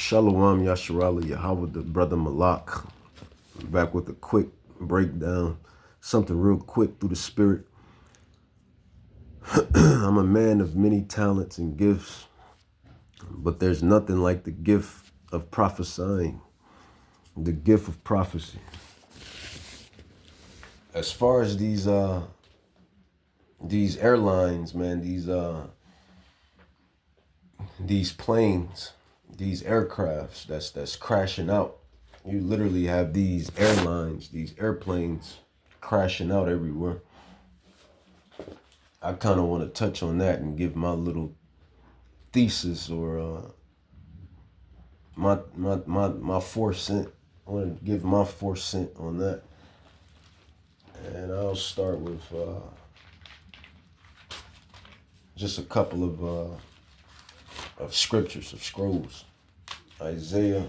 Shalom Yasharala Yahweh, the brother Malak, back with a quick breakdown, something real quick through the spirit. I'm a man of many talents and gifts, but there's nothing like the gift of prophesying, the gift of prophecy. As far as these airlines, man, these planes, these aircrafts that's crashing out. You literally have these airplanes crashing out everywhere. I kind of want to touch on that and give my little thesis or my 4 cent. I want to give my 4 cent on that. And I'll start with just a couple of scriptures, of scrolls. Isaiah.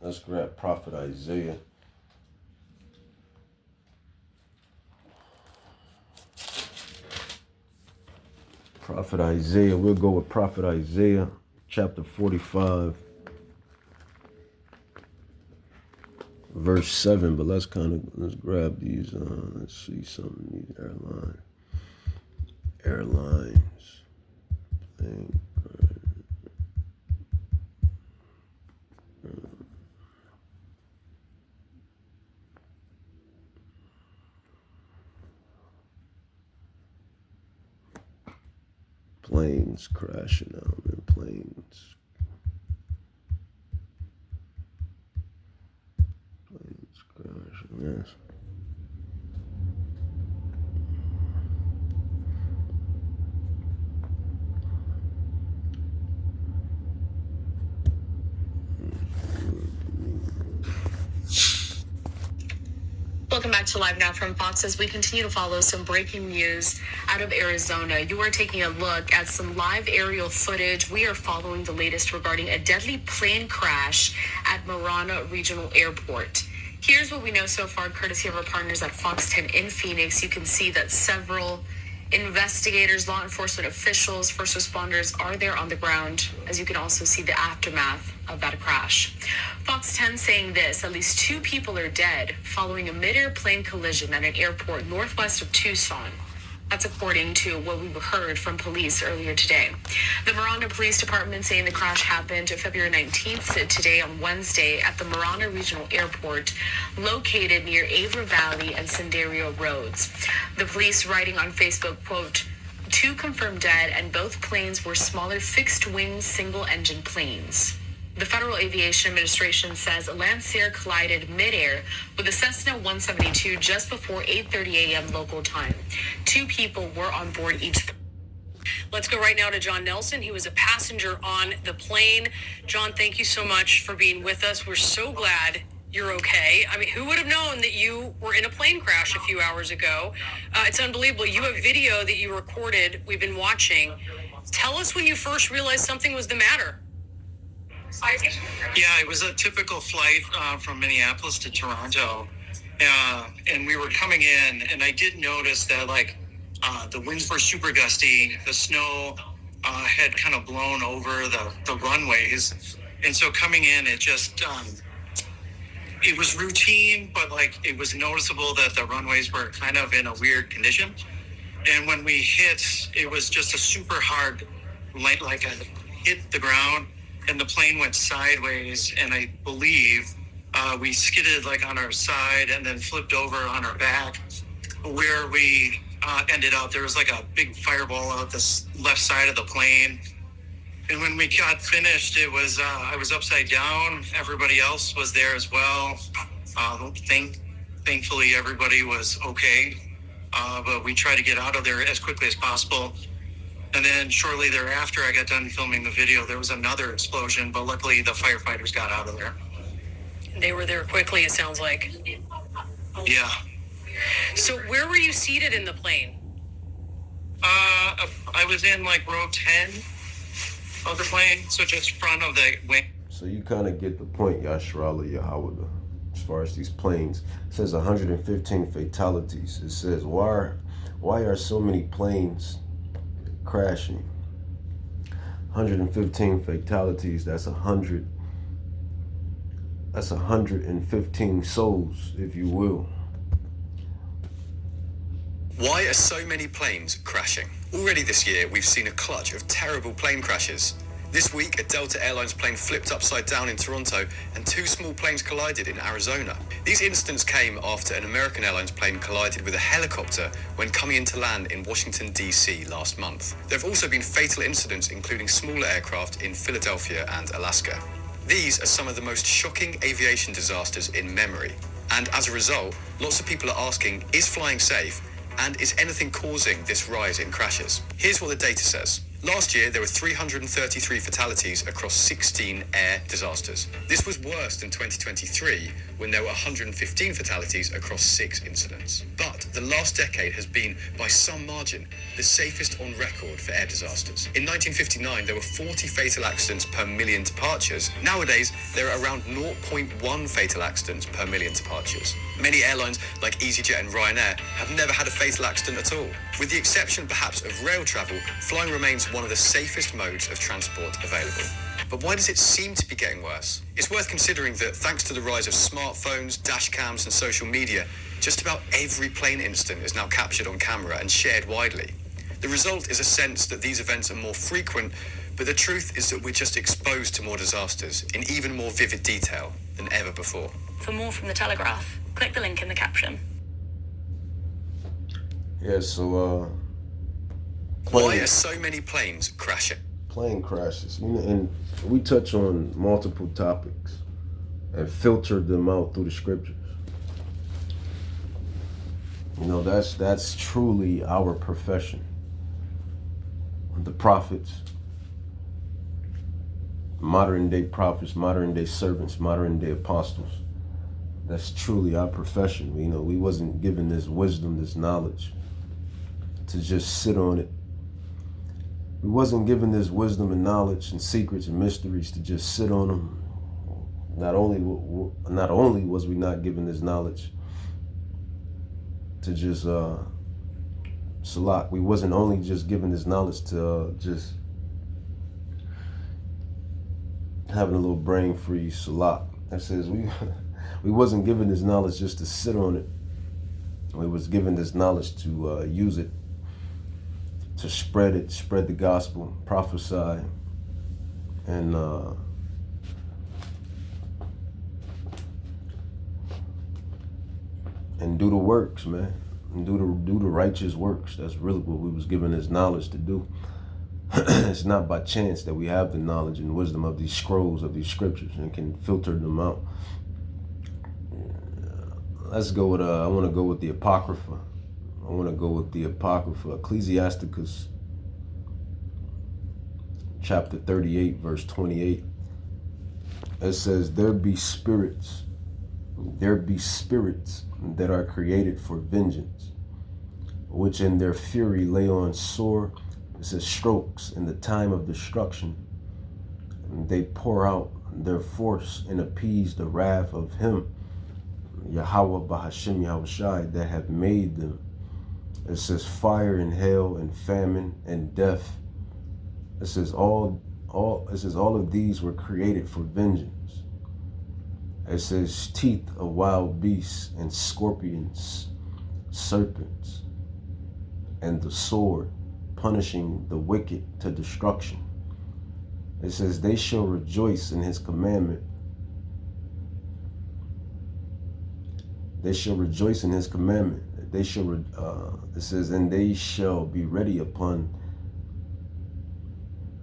Let's grab Prophet Isaiah. Prophet Isaiah, we'll go with Prophet Isaiah, chapter 45, verse 7. But let's grab these. Let's see something. These airlines. Planes crashing out, man. Planes crashing, yes. Welcome back to Live Now from Fox as we continue to follow some breaking news out of Arizona. You are taking a look at some live aerial footage. We are following the latest regarding a deadly plane crash at Marana Regional Airport. Here's what we know so far, courtesy of our partners at Fox 10 in Phoenix. You can see that several investigators, law enforcement officials, first responders are there on the ground, as you can also see the aftermath of that crash. Fox 10 saying this: at least 2 people are dead following a mid-air plane collision at an airport northwest of Tucson. That's according to what we heard from police earlier today. The Marana Police Department saying the crash happened February 19th, today on Wednesday, at the Marana Regional Airport, located near Avra Valley and Senderio Roads. The police writing on Facebook, quote, 2 confirmed dead, and both planes were smaller fixed-wing single-engine planes. The Federal Aviation Administration says Lancer collided midair with a Cessna 172 just before 8:30 a.m. local time. 2 people were on board each. Let's go right now to John Nelson. He was a passenger on the plane. John, thank you so much for being with us. We're so glad you're okay. I mean, who would have known that you were in a plane crash a few hours ago? It's unbelievable. You have video that you recorded. We've been watching. Tell us when you first realized something was the matter. Yeah, it was a typical flight from Minneapolis to Toronto, and we were coming in, and I did notice that the winds were super gusty. The snow had kind of blown over the runways, and so coming in, it just it was routine, but it was noticeable that the runways were kind of in a weird condition. And when we hit, it was just a super hard, hit the ground. And the plane went sideways, and I believe we skidded on our side and then flipped over on our back. Where we ended up, there was a big fireball out the left side of the plane. And when we got finished, it was I was upside down. Everybody else was there as well. Thankfully, everybody was okay. But we tried to get out of there as quickly as possible. And then shortly thereafter, I got done filming the video. There was another explosion, but luckily the firefighters got out of there. They were there quickly, it sounds like. Yeah. So where were you seated in the plane? I was in row 10 of the plane, so just front of the wing. So you kind of get the point, Yashrala Yahawada, as far as these planes. It says 115 fatalities. It says, why are so many planes crashing? 115 fatalities, that's 100. That's 115 souls, if you will. Why are so many planes crashing? Already this year, we've seen a clutch of terrible plane crashes. This week, a Delta Airlines plane flipped upside down in Toronto and two small planes collided in Arizona. These incidents came after an American Airlines plane collided with a helicopter when coming into land in Washington, D.C. last month. There have also been fatal incidents, including smaller aircraft in Philadelphia and Alaska. These are some of the most shocking aviation disasters in memory. And as a result, lots of people are asking, is flying safe? And is anything causing this rise in crashes? Here's what the data says. Last year, there were 333 fatalities across 16 air disasters. This was worse than 2023, when there were 115 fatalities across 6 incidents. But the last decade has been, by some margin, the safest on record for air disasters. In 1959, there were 40 fatal accidents per million departures. Nowadays, there are around 0.1 fatal accidents per million departures. Many airlines, like EasyJet and Ryanair, have never had a fatal accident at all. With the exception, perhaps, of rail travel, flying remains one of the safest modes of transport available. But why does it seem to be getting worse? It's worth considering that thanks to the rise of smartphones, dash cams and social media, just about every plane incident is now captured on camera and shared widely. The result is a sense that these events are more frequent, but the truth is that we're just exposed to more disasters in even more vivid detail than ever before. For more from The Telegraph, click the link in the caption. Yeah, so Why are so many planes crashing? Plane crashes, and we touch on multiple topics and filter them out through the scriptures. That's truly our profession. The prophets, modern day prophets, modern day servants, modern day apostles. That's truly our profession. We wasn't given this wisdom, this knowledge to just sit on it. We wasn't given this wisdom and knowledge and secrets and mysteries to just sit on them. Not only was we not given this knowledge to just Salak, we wasn't only just given this knowledge to just having a little brain freeze, Salak. That says we wasn't given this knowledge just to sit on it. We was given this knowledge to use it, to spread the gospel, prophesy, and do the works, man, and do the righteous works. That's really what we was given this knowledge to do. It's not by chance that we have the knowledge and wisdom of these scrolls, of these scriptures, and can filter them out. Let's go with I want to go with the Apocrypha. Ecclesiasticus chapter 38, verse 28. It says, there be spirits that are created for vengeance, which in their fury lay on sore, it says, strokes in the time of destruction. And they pour out their force and appease the wrath of him, Yahweh Bahashim Yahushai, that have made them. It says fire and hail and famine and death. It says all of these were created for vengeance. It says teeth of wild beasts and scorpions, serpents, and the sword, punishing the wicked to destruction. It says they shall rejoice in his commandment. They shall rejoice in his commandment. They shall, it says, and they shall be ready upon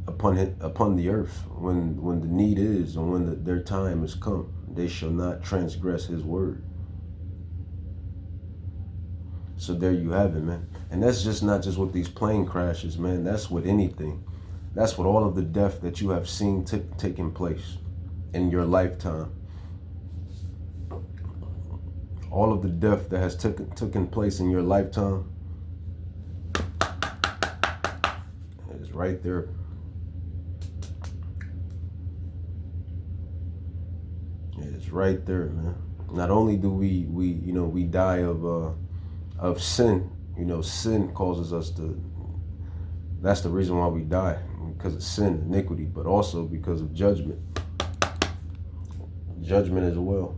the earth when the need is, and when their time has come. They shall not transgress his word. So there you have it, man. And that's just not just with these plane crashes, man. That's with anything. That's with all of the death that you have seen taking place in your lifetime. All of the death that has taken place in your lifetime is right there. It's right there, man. Not only do we die of sin. You know, sin causes us to. That's the reason why we die, because of sin, iniquity, but also because of judgment. Judgment as well.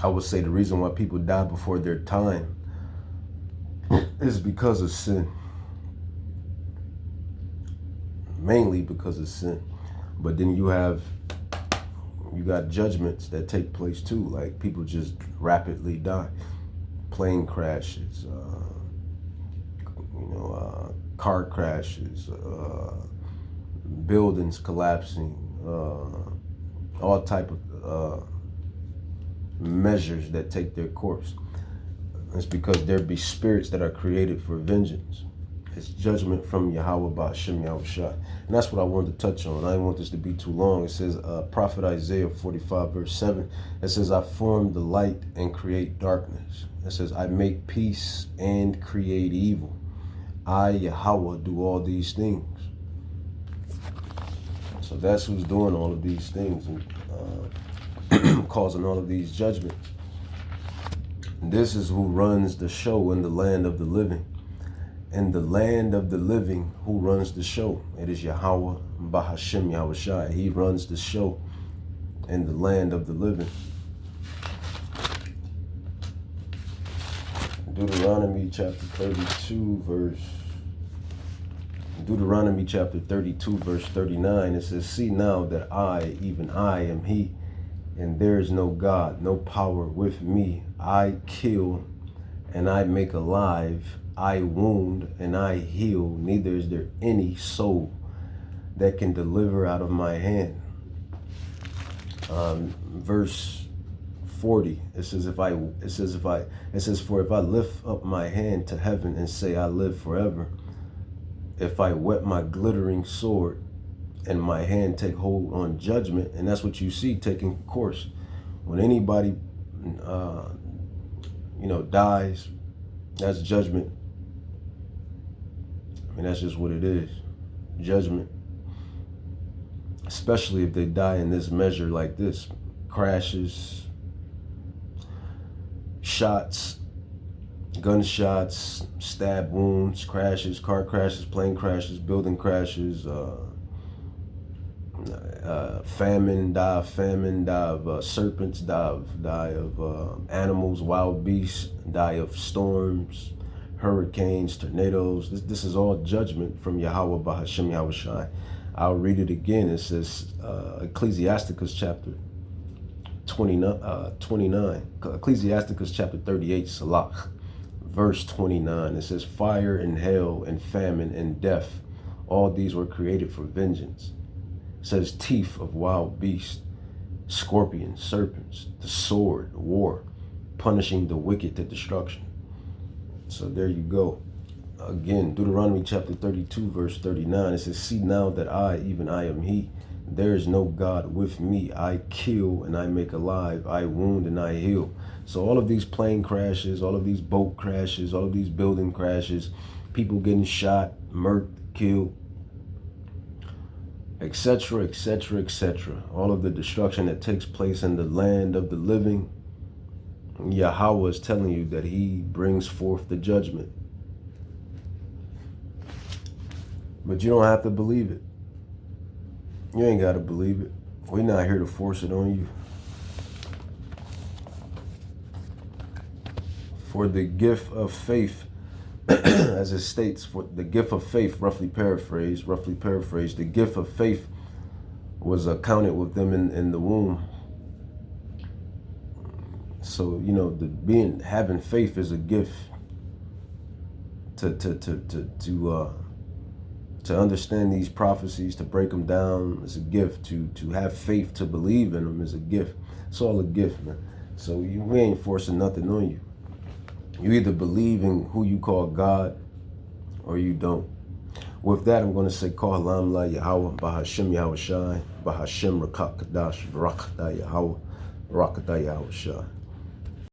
I would say the reason why people die before their time is because of sin. Mainly because of sin. But then you got judgments that take place too. Like people just rapidly die. Plane crashes, car crashes, buildings collapsing, all type of measures that take their course. It's because there be spirits that are created for vengeance. It's judgment from Yahweh Ba'ashem Yahushua. And that's what I wanted to touch on. I didn't want this to be too long. It says, Prophet Isaiah 45 verse 7, it says, I form the light and create darkness. It says, I make peace and create evil. I, Yahweh, do all these things. So that's who's doing all of these things and causing all of these judgments. This is who runs the show in the land of the living. In the land of the living, who runs the show? It is Yahweh Ba'ashem Yahushua. He runs the show in the land of the living. Deuteronomy chapter 32 verse 39, it says, see now that I, even I, am he, and there is no God, no power with me. I kill and I make alive, I wound and I heal, neither is there any soul that can deliver out of my hand. Verse 40, it says, for if I lift up my hand to heaven and say I live forever, if I whet my glittering sword and my hand take hold on judgment, and that's what you see taking course. When anybody dies, that's judgment. I mean, that's just what it is. Judgment. Especially if they die in this measure like this. Crashes, shots, gunshots, stab wounds, crashes, car crashes, plane crashes, building crashes, famine, die of serpents, die of animals, wild beasts, die of storms, hurricanes, tornadoes. This is all judgment from Yahweh Ba'ashem Yahushua. I'll read it again. It says Ecclesiasticus chapter 29, Ecclesiasticus chapter 38, Salach, verse 29. It says, fire and hail and famine and death, all these were created for vengeance. It says teeth of wild beasts, scorpions, serpents, the sword, war, punishing the wicked to destruction. So there you go. Again, Deuteronomy chapter 32, verse 39, it says, see now that I, even I am he, there is no God with me. I kill and I make alive. I wound and I heal. So all of these plane crashes, all of these boat crashes, all of these building crashes, people getting shot, murked, killed, etc., etc., etc. All of the destruction that takes place in the land of the living, Yahweh is telling you that he brings forth the judgment. But you don't have to believe it. You ain't got to believe it. We're not here to force it on you. For the gift of faith, as it states, for the gift of faith, roughly paraphrased, the gift of faith was accounted with them in the womb. So, having faith is a gift. To understand these prophecies, to break them down, is a gift. To have faith, to believe in them, is a gift. It's all a gift, man. So we ain't forcing nothing on you. You either believe in who you call God or you don't. With that, I'm going to say, Call Halam La Yahweh, Ba'ashem Yahushai, Ba'ashem Rakak Kadash, Barakata Yahweh, Barakata Yahushai.